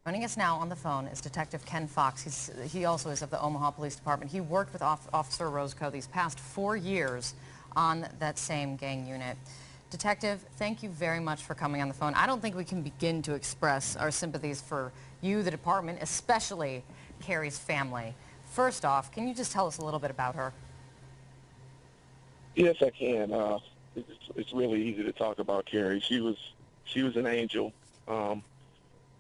Joining us now on the phone is Detective Ken Fox. He also is of the Omaha Police Department. He worked with Officer Roscoe these past 4 years on that same gang unit. Detective, thank you very much for coming on the phone. I don't think we can begin to express our sympathies for you, the department, especially Kerrie's family. First off, can you just tell us a little bit about her? Yes, I can. It's really easy to talk about Kerrie. She was an angel.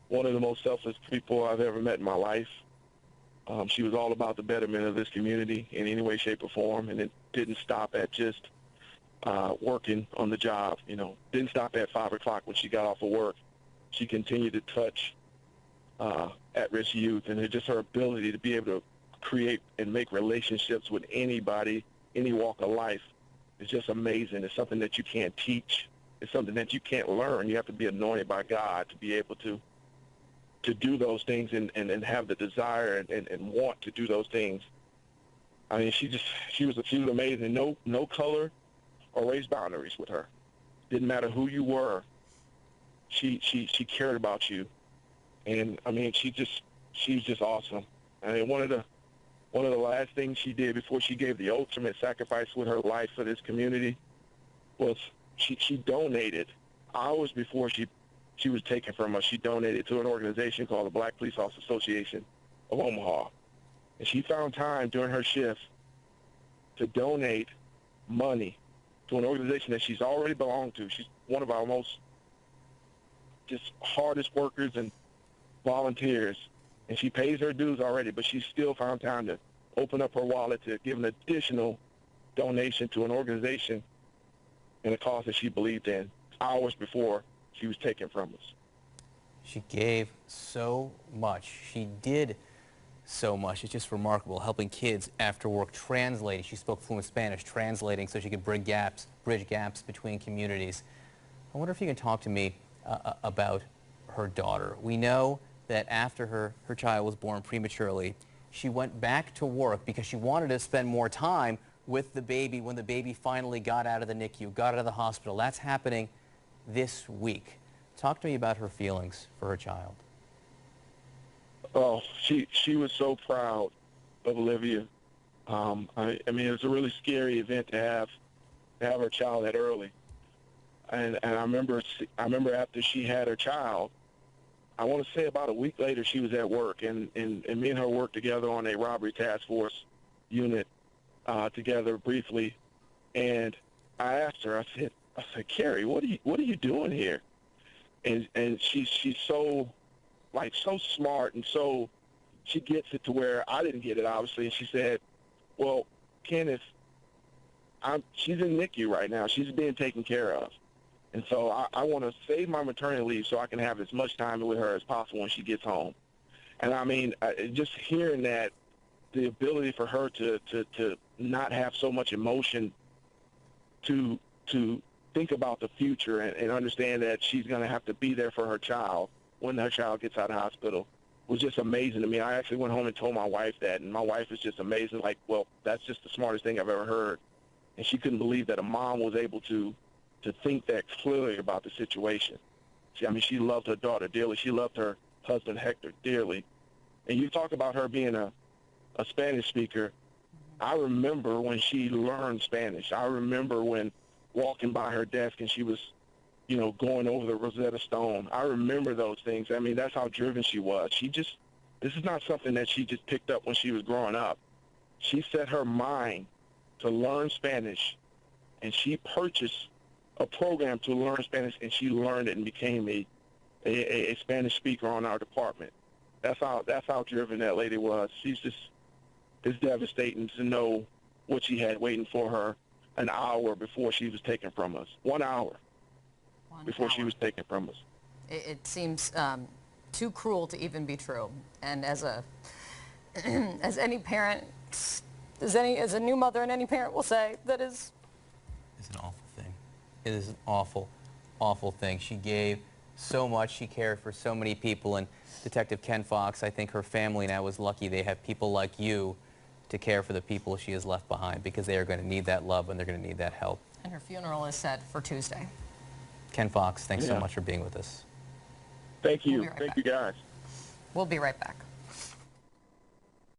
One of the most selfless people I've ever met in my life. She was all about the betterment of this community in any way, shape, or form, and it didn't stop at just working on the job. You know, didn't stop at 5 o'clock when she got off of work. She continued to touch at-risk youth, and it's just her ability to be able to create and make relationships with anybody, any walk of life. It's just amazing. It's something that you can't teach. It's something that you can't learn. You have to be anointed by God to be able to do those things and have the desire and want to do those things. I mean, she was amazing. No color or race boundaries with her. Didn't matter who you were. She cared about you, and I mean, she was just awesome. I mean, one of the last things she did before she gave the ultimate sacrifice with her life for this community was she donated hours before she was taken from us. She donated to an organization called the Black Police Officers Association of Omaha. And she found time during her shift to donate money to an organization that she's already belonged to. She's one of our most just hardest workers and volunteers. And she pays her dues already, but she still found time to open up her wallet to give an additional donation to an organization and a cause that she believed in hours before she was taken from us. She gave so much. She did so much. It's just remarkable, helping kids after work, translating. She spoke fluent Spanish, translating so she could bridge gaps between communities. I wonder if you can talk to me about her daughter. We know that after her child was born prematurely, she went back to work because she wanted to spend more time with the baby when the baby finally got out of the NICU, got out of the hospital. That's happening this week. Talk to me about her feelings for her child. Oh, she was so proud of Olivia. I mean, it was a really scary event to have her child that early. And I remember after she had her child, I want to say about a week later, she was at work, and me and her worked together on a robbery task force unit together briefly. And I asked her, I said, Kerrie, what are you doing here? And she's so smart, and so she gets it to where I didn't get it, obviously. And she said, well, Kenneth, she's in NICU right now. She's being taken care of. And so I want to save my maternity leave so I can have as much time with her as possible when she gets home. And I mean, just hearing that, the ability for her to not have so much emotion to think about the future and understand that she's going to have to be there for her child when her child gets out of the hospital was just amazing to me. I actually went home and told my wife that, and my wife was just amazing. Like, well, that's just the smartest thing I've ever heard. And she couldn't believe that a mom was able to think that clearly about the situation. I mean, she loved her daughter dearly. She loved her husband, Hector, dearly. And you talk about her being a Spanish speaker. I remember when she learned Spanish. I remember when walking by her desk and she was, you know, going over the Rosetta Stone. I remember those things. I mean, that's how driven she was. This is not something that she just picked up when she was growing up. She set her mind to learn Spanish, and she purchased a program to learn Spanish, and she learned it and became a Spanish speaker on our department. That's how driven that lady was. It's devastating to know what she had waiting for her an hour before she was taken from us. 1 hour before she was taken from us. It seems too cruel to even be true. And as any parent, as a new mother and any parent will say, that is... It's an awful thing. It is an awful, awful thing. She gave so much. She cared for so many people. And Detective Ken Fox, I think her family now is lucky they have people like you to care for the people she has left behind, because they are going to need that love and they're going to need that help. And her funeral is set for Tuesday. Ken Fox, thanks so much for being with us. Thank you. Thank you, guys. We'll be right back.